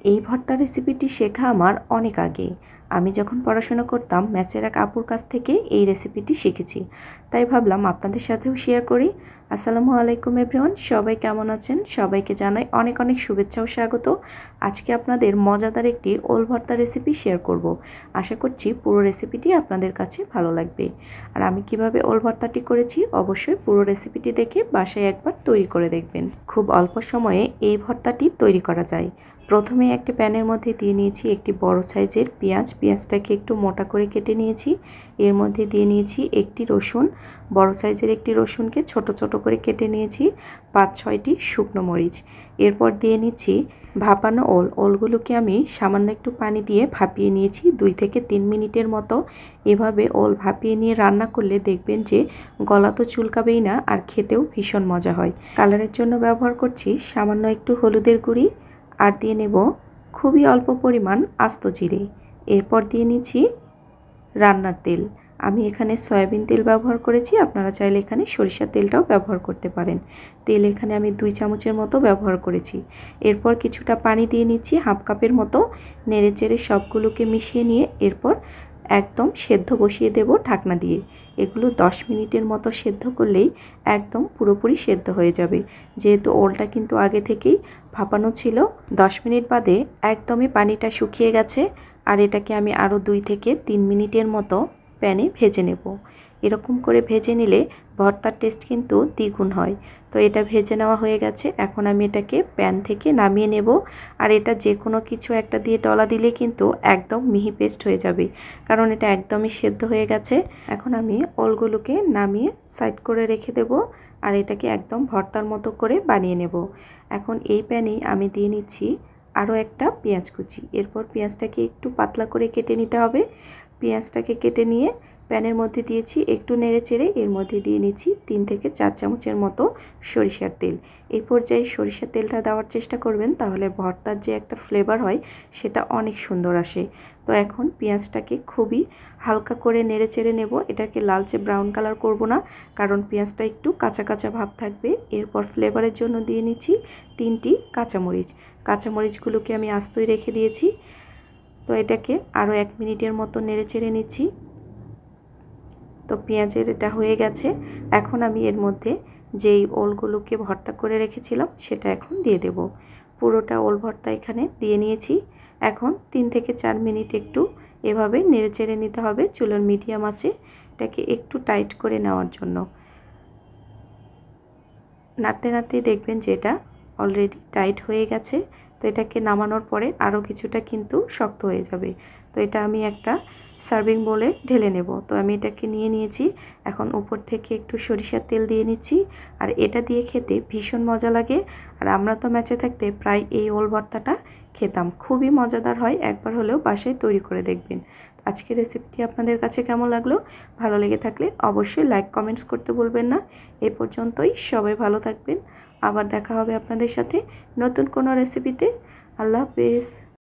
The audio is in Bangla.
এই ভর্তা রেসিপিটি শেখা আমার অনেক আগে। আমি যখন পড়াশোনা করতাম ম্যাচের এক আপুর কাছ থেকে এই রেসিপিটি শিখেছি। তাই ভাবলাম আপনাদের সাথেও শেয়ার করি। আসসালামু আলাইকুম এভরিওয়ান, সবাই কেমন আছেন? সবাইকে জানাই অনেক অনেক শুভেচ্ছা ও স্বাগত। আজকে আপনাদের মজাদার একটি ওল ভর্তা রেসিপি শেয়ার করব। আশা করছি পুরো রেসিপিটি আপনাদের কাছে ভালো লাগবে। আর আমি কিভাবে ওল ভর্তাটি করেছি অবশ্যই পুরো রেসিপিটি দেখে বাসায় একবার তৈরি করে দেখবেন। খুব অল্প সময়ে এই ভর্তাটি তৈরি করা যায়। প্রথমে একটি প্যানের মধ্যে দিয়ে নিয়েছি একটি বড় সাইজের পেঁয়াজটাকে একটু মোটা করে কেটে নিয়েছি। এর মধ্যে দিয়ে নিয়েছি একটি রসুন, বড় সাইজের একটি রসুনকে ছোট ছোট করে কেটে নিয়েছি, 5-6টি শুকনো মরিচ। এরপর দিয়ে নিচ্ছি ভাপানো ওলগুলোকে আমি সামান্য একটু পানি দিয়ে ভাপিয়ে নিয়েছি 2 থেকে 3 মিনিটের মতো। এভাবে ওল ভাপিয়ে নিয়ে রান্না করলে দেখবেন যে গলা তো চুলকাবেই না, আর খেতেও ভীষণ মজা হয়। কালারের জন্য ব্যবহার করছি সামান্য একটু হলুদের গুঁড়ি, আর দিয়ে নেব খুবই অল্প পরিমাণ আস্ত জিরে। এরপর দিয়ে নিচ্ছি রান্নার তেল। আমি এখানে সয়াবিন তেল ব্যবহার করেছি, আপনারা চাইলে এখানে সরিষার তেলটাও ব্যবহার করতে পারেন। তেল এখানে আমি 2 চামচের মতো ব্যবহার করেছি। এরপর কিছুটা পানি দিয়ে নিচ্ছি হাফ কাপের মতো। নেড়েচেড়ে সবগুলোকে মিশিয়ে নিয়ে এরপর একদম সেদ্ধ বসিয়ে দেব ঢাকনা দিয়ে। এগুলো 10 মিনিটের মতো সেদ্ধ করলেই একদম পুরোপুরি সেদ্ধ হয়ে যাবে। যেহেতু ওলটা কিন্তু আগে থেকেই ভাপানো ছিল। 10 মিনিট বাদে একদমই পানিটা শুকিয়ে গেছে, আর এটাকে আমি আরও 2 থেকে 3 মিনিটের মতো প্যানে ভেজে নেব। এরকম করে ভেজে নিলে ভর্তার টেস্ট কিন্তু দ্বিগুণ হয়। তো এটা ভেজে নেওয়া হয়ে গেছে। এখন আমি এটাকে প্যান থেকে নামিয়ে নেব। আর এটা যে কোনো কিছু একটা দিয়ে ডলা দিলে কিন্তু একদম মিহি পেস্ট হয়ে যাবে, কারণ এটা একদমই সেদ্ধ হয়ে গেছে। এখন আমি ওলগুলোকে নামিয়ে সাইড করে রেখে দেব, আর এটাকে একদম ভর্তার মতো করে বানিয়ে নেব। এখন এই প্যানেই আমি দিয়ে নিচ্ছি আরও একটা পেঁয়াজ কুচি। এরপর পেঁয়াজটাকে একটু পাতলা করে কেটে নিতে হবে। পেঁয়াজটাকে কেটে নিয়ে প্যানের মধ্যে দিয়েছি, একটু নেড়েচেড়ে এর মধ্যে দিয়ে নিচ্ছি 3 থেকে 4 চামচের মতো সরিষার তেল। এই পর্যায়ে সরিষার তেলটা দেওয়ার চেষ্টা করবেন, তাহলে ভর্তার যে একটা ফ্লেভার হয় সেটা অনেক সুন্দর আসে। তো এখন পেঁয়াজটাকে খুবই হালকা করে নেড়েচেড়ে নেব। এটাকে লালচে ব্রাউন কালার করব না, কারণ পেঁয়াজটা একটু কাঁচা কাঁচা ভাব থাকবে। এরপর ফ্লেভারের জন্য দিয়ে নিচ্ছি 3টি কাঁচামরিচ। কাঁচামরিচগুলোকে আমি আস্তই রেখে দিয়েছি। তো এটাকে আরও 1 মিনিটের মতো নেড়েচেড়ে নিচ্ছি। তো পেঁয়াজের এটা হয়ে গেছে। এখন আমি এর মধ্যে যেই ওলগুলোকে ভর্তা করে রেখেছিলাম সেটা এখন দিয়ে দেব। পুরোটা ওল ভর্তা এখানে দিয়ে নিয়েছি। এখন 3 থেকে 4 মিনিট একটু এভাবে নেড়েচেড়ে নিতে হবে চুলার মিডিয়াম আঁচে, এটাকে একটু টাইট করে নেওয়ার জন্য। নাড়তে নাড়তেই দেখবেন যে এটা অলরেডি টাইট হয়ে গেছে। তো এটাকে নামানোর পরে আরও কিছুটা কিন্তু শক্ত হয়ে যাবে। তো এটা আমি একটা সার্ভিং বোলে ঢেলে নেব। তো আমি এটাকে নিয়ে নিয়েছি। এখন উপর থেকে একটু সরিষার তেল দিয়ে নিচ্ছি। আর এটা দিয়ে খেতে ভীষণ মজা লাগে। আর আমরা তো ম্যাচে থাকতে প্রায় এই ওল ভর্তাটা খেতাম। খুবই মজাদার হয়, একবার হলেও বাসায় তৈরি করে দেখবেন। আজকের রেসিপিটি আপনাদের কাছে কেমন লাগলো? ভালো লেগে থাকলে অবশ্যই লাইক কমেন্টস করতে ভুলবেন না। এই পর্যন্তই, সবাই ভালো থাকবেন। আবার দেখা হবে আপনাদের সাথে নতুন কোনো রেসিপিতে। আল্লাহ হাফেজ।